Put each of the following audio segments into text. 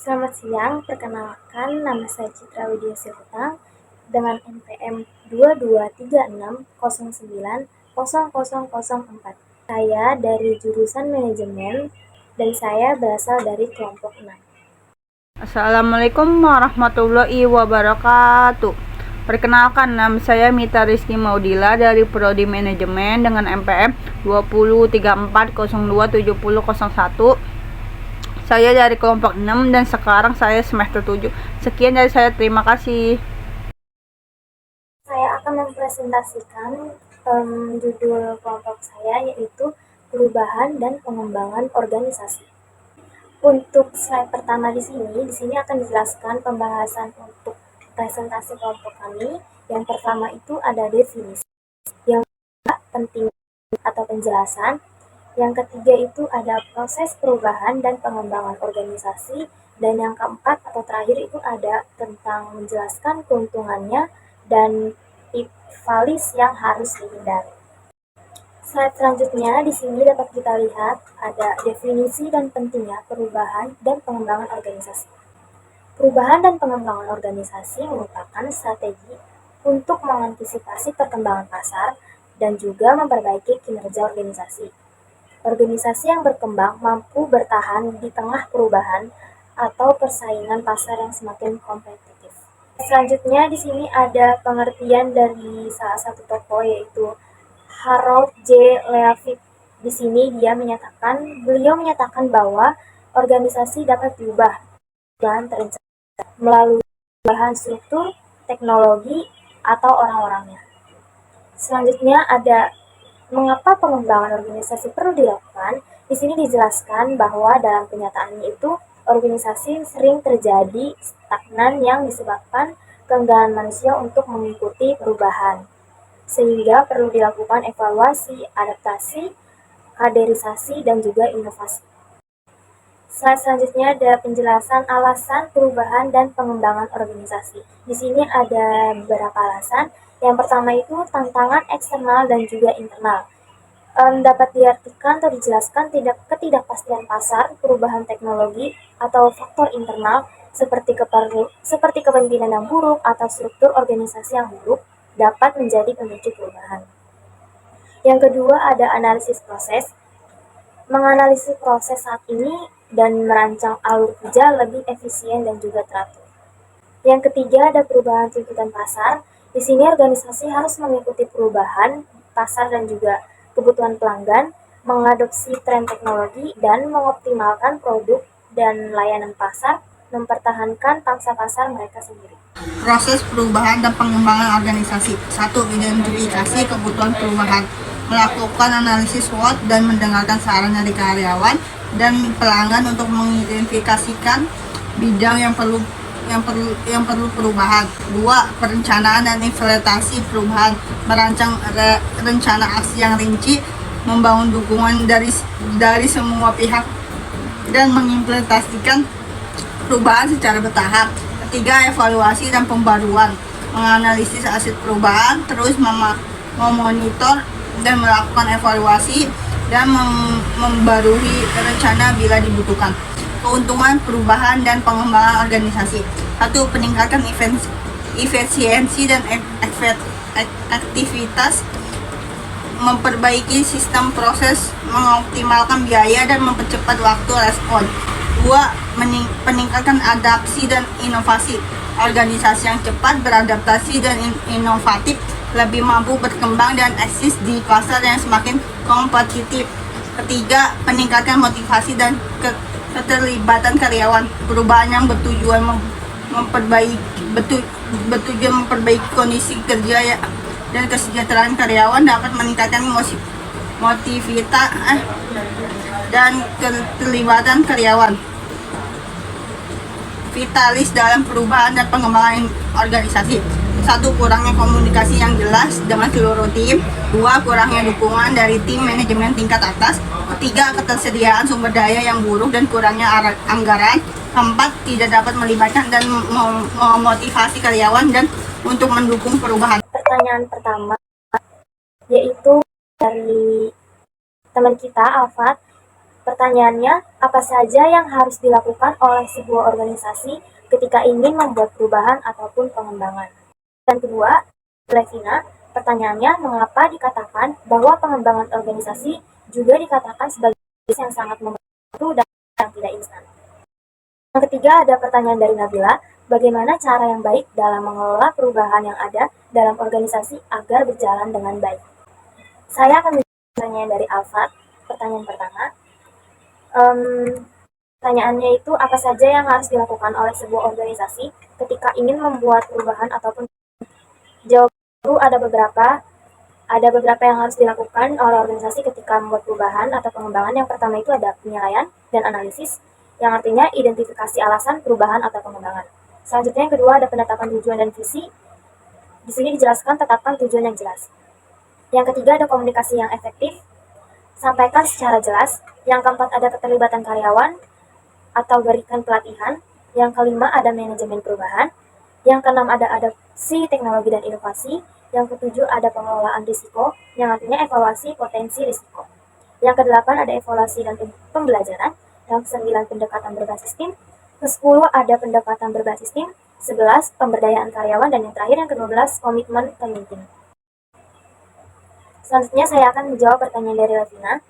Selamat siang, perkenalkan nama saya Citra Widya Sirutang dengan NPM 2236090004. Saya dari jurusan manajemen dan saya berasal dari kelompok 6. Assalamualaikum warahmatullahi wabarakatuh. Perkenalkan, nama saya Mita Rizky Maudila dari Prodi Manajemen dengan MPM 2034027001. Saya dari kelompok 6 dan sekarang saya semester 7. Sekian dari saya, terima kasih. Saya akan mempresentasikan judul kelompok saya, yaitu perubahan dan pengembangan organisasi. Untuk slide pertama di sini akan dijelaskan pembahasan untuk presentasi kelompok kami. Yang pertama itu ada definisi, yang kedua penting atau penjelasan, yang ketiga itu ada proses perubahan dan pengembangan organisasi, dan yang keempat atau terakhir itu ada tentang menjelaskan keuntungannya dan tips yang harus dihindari. Slide selanjutnya di sini dapat kita lihat ada definisi dan pentingnya perubahan dan pengembangan organisasi. Perubahan dan pengembangan organisasi merupakan strategi untuk mengantisipasi perkembangan pasar dan juga memperbaiki kinerja organisasi. Organisasi yang berkembang mampu bertahan di tengah perubahan atau persaingan pasar yang semakin kompetitif. Selanjutnya di sini ada pengertian dari salah satu tokoh, yaitu Harold J. Leavitt. Di sini beliau menyatakan bahwa organisasi dapat diubah dan terencana melalui perubahan struktur, teknologi, atau orang-orangnya. Selanjutnya ada mengapa pengembangan organisasi perlu dilakukan. Di sini dijelaskan bahwa dalam kenyataannya itu organisasi sering terjadi stagnan yang disebabkan keengganan manusia untuk mengikuti perubahan, sehingga perlu dilakukan evaluasi, adaptasi, kaderisasi, dan juga inovasi. Slide selanjutnya ada penjelasan alasan perubahan dan pengembangan organisasi. Di sini ada beberapa alasan. Yang pertama itu tantangan eksternal dan juga internal. Dapat diartikan atau dijelaskan ketidakpastian pasar, perubahan teknologi, atau faktor internal seperti kepemimpinan yang buruk atau struktur organisasi yang buruk dapat menjadi pemicu perubahan. Yang kedua ada analisis proses. Menganalisis proses saat ini dan merancang alur kerja lebih efisien dan juga teratur. Yang ketiga ada perubahan tuntutan pasar. Di sini organisasi harus mengikuti perubahan pasar dan juga kebutuhan pelanggan, mengadopsi tren teknologi, dan mengoptimalkan produk dan layanan pasar, mempertahankan pangsa pasar mereka sendiri. Proses perubahan dan pengembangan organisasi. 1. Identifikasi kebutuhan perubahan. Melakukan analisis SWOT dan mendengarkan saran dari karyawan dan pelanggan untuk mengidentifikasikan bidang yang perlu perubahan. 2. Perencanaan dan implementasi perubahan. Merancang rencana aksi yang rinci, membangun dukungan dari semua pihak dan mengimplementasikan perubahan secara bertahap. 3. Evaluasi dan pembaruan. Menganalisis hasil perubahan, terus memonitor dan melakukan evaluasi dan membarui rencana bila dibutuhkan. Keuntungan perubahan dan pengembangan organisasi. 1. Peningkatan efisiensi dan aktivitas, memperbaiki sistem proses, mengoptimalkan biaya dan mempercepat waktu respon. 2. Peningkatan adaptasi dan inovasi. Organisasi yang cepat beradaptasi dan inovatif lebih mampu berkembang dan eksis di pasar yang semakin kompetitif. Ketiga, peningkatan motivasi dan keterlibatan karyawan. Perubahan yang bertujuan memperbaiki kondisi kerja dan kesejahteraan karyawan dapat meningkatkan motivitas dan keterlibatan karyawan. Vitalis dalam perubahan dan pengembangan organisasi. 1. Kurangnya komunikasi yang jelas dengan seluruh tim. 2. Kurangnya dukungan dari tim manajemen tingkat atas. 3. Ketersediaan sumber daya yang buruk dan kurangnya anggaran. 4. Tidak dapat melibatkan dan memotivasi karyawan dan untuk mendukung perubahan. Pertanyaan pertama yaitu dari teman kita Alfat. Pertanyaannya, apa saja yang harus dilakukan oleh sebuah organisasi ketika ingin membuat perubahan ataupun pengembangan? Dan kedua, Levina, pertanyaannya, mengapa dikatakan bahwa pengembangan organisasi juga dikatakan sebagai proses yang sangat membantu dan yang tidak instan? Yang ketiga ada pertanyaan dari Nabila, bagaimana cara yang baik dalam mengelola perubahan yang ada dalam organisasi agar berjalan dengan baik? Saya akan menjawab pertanyaan dari Alfat. Pertanyaan pertama, pertanyaannya itu apa saja yang harus dilakukan oleh sebuah organisasi ketika ingin membuat perubahan ataupun jawaban itu ada beberapa yang harus dilakukan oleh organisasi ketika membuat perubahan atau pengembangan. Yang pertama itu ada penilaian dan analisis, yang artinya identifikasi alasan perubahan atau pengembangan. Selanjutnya yang kedua ada penetapan tujuan dan visi. Di sini dijelaskan tetapkan tujuan yang jelas. Yang ketiga ada komunikasi yang efektif, sampaikan secara jelas. Yang keempat ada keterlibatan karyawan atau berikan pelatihan. Yang kelima ada manajemen perubahan. Yang keenam ada adopsi teknologi dan inovasi. Yang ketujuh ada pengelolaan risiko, yang artinya evaluasi potensi risiko. Yang kedelapan ada evaluasi dan pembelajaran. Yang kesembilan pendekatan berbasis tim. Ke-10 ada pendekatan berbasis tim. 11 pemberdayaan karyawan, dan yang terakhir yang ke-12 komitmen pemimpin. Selanjutnya saya akan menjawab pertanyaan dari Levina.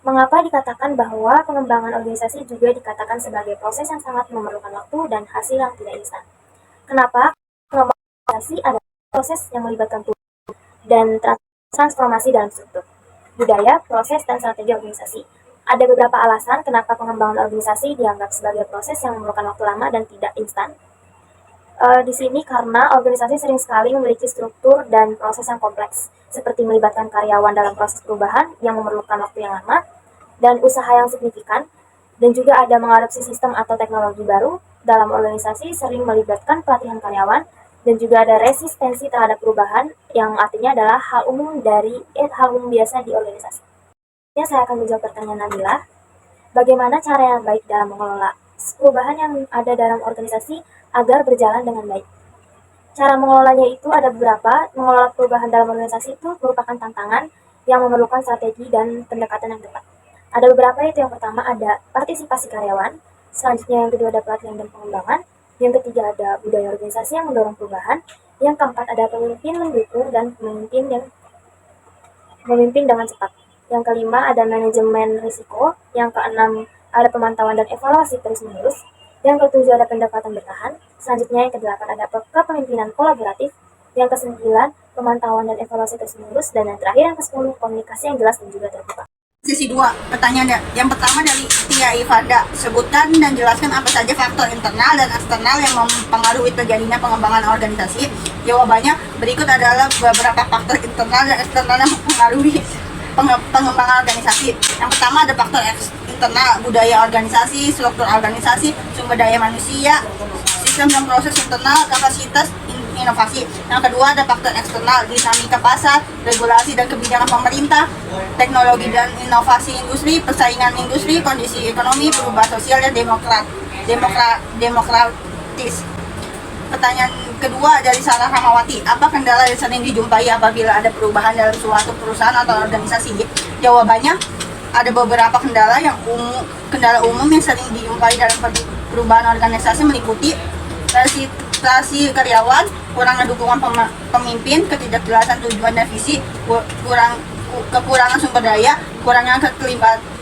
Mengapa dikatakan bahwa pengembangan organisasi juga dikatakan sebagai proses yang sangat memerlukan waktu dan hasil yang tidak instan? Kenapa? Pengembangan organisasi adalah proses yang melibatkan perubahan dan transformasi dalam struktur, budaya, proses, dan strategi organisasi. Ada beberapa alasan kenapa pengembangan organisasi dianggap sebagai proses yang memerlukan waktu lama dan tidak instan. Di sini karena organisasi sering sekali memiliki struktur dan proses yang kompleks, seperti melibatkan karyawan dalam proses perubahan yang memerlukan waktu yang lama dan usaha yang signifikan, dan juga ada mengadopsi sistem atau teknologi baru dalam organisasi sering melibatkan pelatihan karyawan, dan juga ada resistensi terhadap perubahan yang artinya adalah hal umum biasa di organisasi. Saya akan menjawab pertanyaan Nabila, bagaimana cara yang baik dalam mengelola perubahan yang ada dalam organisasi agar berjalan dengan baik? Cara mengelolanya itu ada beberapa. Mengelola perubahan dalam organisasi itu merupakan tantangan yang memerlukan strategi dan pendekatan yang tepat. Ada beberapa, itu yang pertama ada partisipasi karyawan, selanjutnya yang kedua ada pelatihan dan pengembangan, yang ketiga ada budaya organisasi yang mendorong perubahan, yang keempat ada pemimpin mendukung dan memimpin dengan cepat, yang kelima ada manajemen risiko, yang keenam ada pemantauan dan evaluasi terus-menerus, yang ketujuh ada pendekatan bertahan, selanjutnya yang kedelapan ada kepemimpinan kolaboratif, yang kesembilan pemantauan dan evaluasi terus-menerus, dan yang terakhir yang ke-10 komunikasi yang jelas dan juga terbuka. Sesi 2, pertanyaan yang pertama dari Tia Ifada. Sebutkan dan jelaskan apa saja faktor internal dan eksternal yang mempengaruhi terjadinya pengembangan organisasi. Jawabannya berikut adalah beberapa faktor internal dan eksternal yang mempengaruhi pengembangan organisasi. Yang pertama ada faktor internal, budaya organisasi, struktur organisasi, sumber daya manusia, sistem dan proses internal, kapasitas, inovasi. Yang kedua ada faktor eksternal, dinamika pasar, regulasi dan kebijakan pemerintah, teknologi dan inovasi industri, persaingan industri, kondisi ekonomi, perubahan sosial, dan demokratis. Pertanyaan kedua dari Sarah Ramawati, apa kendala yang sering dijumpai apabila ada perubahan dalam suatu perusahaan atau organisasi? Jawabannya ada beberapa kendala umum yang sering dijumpai dalam perubahan organisasi, meliputi rekrutasi karyawan, kurangnya dukungan pemimpin, ketidakjelasan tujuan dan visi, kekurangan sumber daya, kurangnya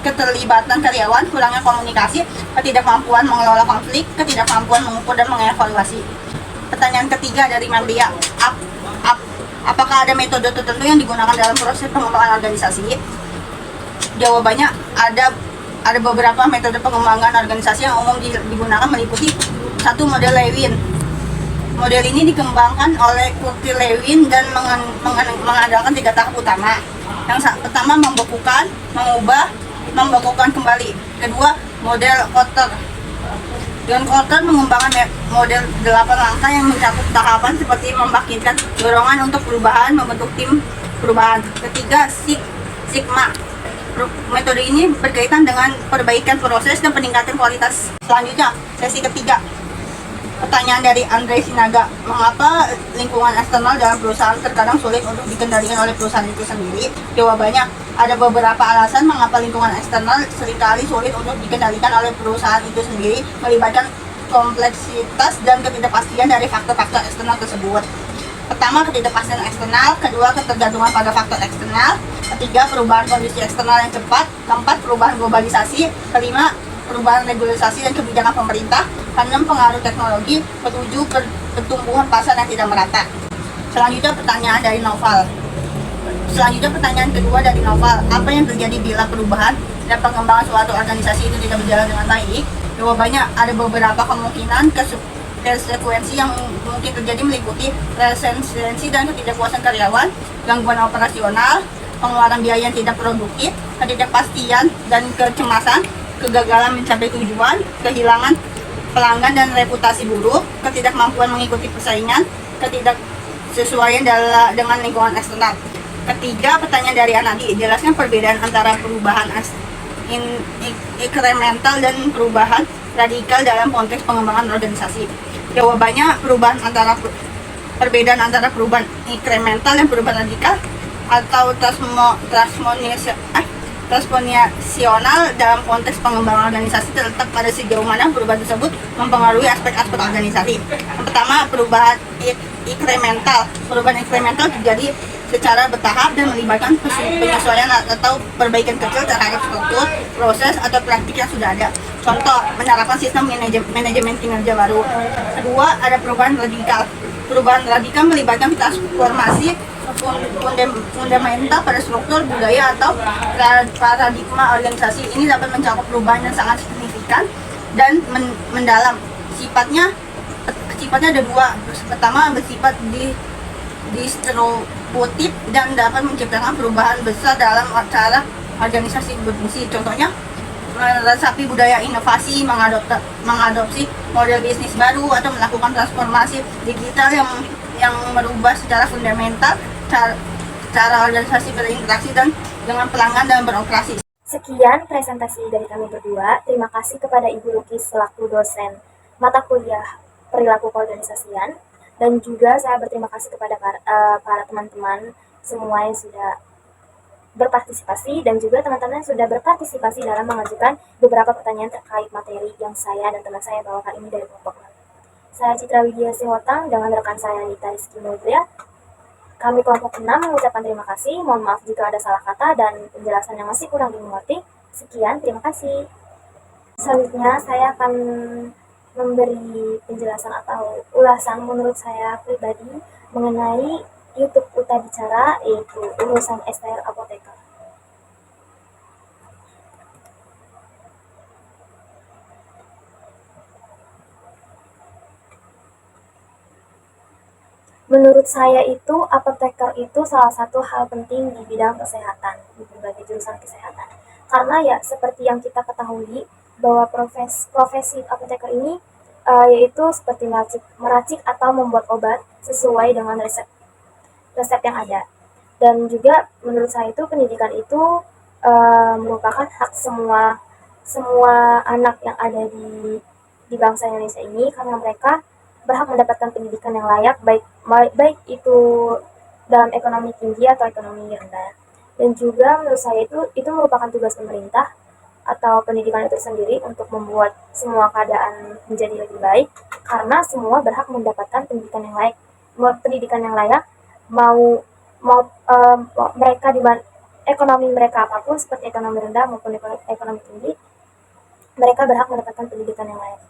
keterlibatan karyawan, kurangnya komunikasi, ketidakmampuan mengelola konflik, ketidakmampuan mengukur dan mengevaluasi. Pertanyaan ketiga dari Marlia, apakah ada metode tertentu yang digunakan dalam proses pengembangan organisasi? Jawabannya ada beberapa metode pengembangan organisasi yang umum digunakan, meliputi satu, model Lewin. Model ini dikembangkan oleh Curtis Lewin dan mengandalkan 3 tahap utama. Yang pertama membekukan, mengubah, membekukan kembali. Kedua, model Kotter. John Kotter mengembangkan model 8 langkah yang mencakup tahapan seperti membangkitkan dorongan untuk perubahan, membentuk tim perubahan. Ketiga, Sigma. Metode ini berkaitan dengan perbaikan proses dan peningkatan kualitas. Selanjutnya, sesi ketiga. Pertanyaan dari Andre Sinaga, mengapa lingkungan eksternal dalam perusahaan terkadang sulit untuk dikendalikan oleh perusahaan itu sendiri? Jawabannya, Ada beberapa alasan mengapa lingkungan eksternal seringkali sulit untuk dikendalikan oleh perusahaan itu sendiri, melibatkan kompleksitas dan ketidakpastian dari faktor-faktor eksternal tersebut. Pertama, ketidakpastian eksternal. Kedua, ketergantungan pada faktor eksternal. Ketiga, perubahan kondisi eksternal yang cepat. Keempat, perubahan globalisasi. Kelima, perubahan regulasi dan kebijakan pemerintah. Keenam, pengaruh teknologi. Ketujuh, pertumbuhan pasar yang tidak merata. Selanjutnya pertanyaan kedua dari Noval, apa yang terjadi bila perubahan dan pengembangan suatu organisasi itu tidak berjalan dengan baik? Jawabannya ada beberapa kemungkinan. Konsekuensi yang mungkin terjadi meliputi resistensi dan ketidakpuasan karyawan, gangguan operasional, pengeluaran biaya yang tidak produktif, ketidakpastian dan kecemasan, kegagalan mencapai tujuan, kehilangan pelanggan dan reputasi buruk, ketidakmampuan mengikuti persaingan, ketidaksesuaian dengan lingkungan eksternal. Ketiga, pertanyaan dari Anadi, jelaskan perbedaan antara perubahan inkremental dan perubahan radikal dalam konteks pengembangan organisasi. Jawabannya, perbedaan antara perubahan inkremental dan perubahan radikal atau transformasional dalam konteks pengembangan organisasi terletak pada sejauh mana perubahan tersebut mempengaruhi aspek-aspek organisasi. Yang pertama, perubahan inkremental. Perubahan inkremental terjadi secara bertahap dan melibatkan penyesuaian atau perbaikan kecil terhadap struktur, proses, atau praktik yang sudah ada. Contoh, menerapkan sistem manajemen kinerja baru. Kedua, ada perubahan radikal. Perubahan radikal melibatkan transformasi fundamental pada struktur, budaya, atau paradigma organisasi. Ini dapat mencakup perubahan yang sangat signifikan dan mendalam. Sifatnya ada dua. Pertama, bersifat distributif dan dapat menciptakan perubahan besar dalam cara organisasi berfungsi. Contohnya, meresapi budaya inovasi, mengadopsi model bisnis baru, atau melakukan transformasi digital yang merubah secara fundamental cara organisasi berinteraksi dengan pelanggan dan beroperasi. Sekian presentasi dari kami berdua. Terima kasih kepada Ibu Luki selaku dosen mata kuliah perilaku keorganisasian, dan juga saya berterima kasih kepada para teman-teman semua yang sudah berpartisipasi, dan juga teman-teman yang sudah berpartisipasi dalam mengajukan beberapa pertanyaan terkait materi yang saya dan teman saya bawakan ini dari kelompok 6. Saya Citra Widya Singotang dengan rekan saya Nita Rizky Nubria. Kami kelompok 6 mengucapkan terima kasih. Mohon maaf jika ada salah kata dan penjelasan yang masih kurang dimengerti. Sekian, terima kasih. Selanjutnya saya akan memberi penjelasan atau ulasan menurut saya pribadi mengenai YouTube Uta Bicara, yaitu urusan STR Apoteker. Menurut saya itu, apoteker itu salah satu hal penting di bidang kesehatan, di berbagai jurusan kesehatan. Karena ya, seperti yang kita ketahui, bahwa profesi apoteker ini yaitu seperti meracik atau membuat obat sesuai dengan resep yang ada. Dan juga menurut saya itu pendidikan itu merupakan hak semua anak yang ada di bangsa Indonesia ini, karena mereka berhak mendapatkan pendidikan yang layak, baik itu dalam ekonomi tinggi atau ekonomi rendah. Dan juga menurut saya itu merupakan tugas pemerintah atau pendidikan itu sendiri untuk membuat semua keadaan menjadi lebih baik, karena semua berhak mendapatkan pendidikan yang layak. Mau mereka di ekonomi mereka apapun, seperti ekonomi rendah maupun ekonomi tinggi, mereka berhak mendapatkan pendidikan yang layak.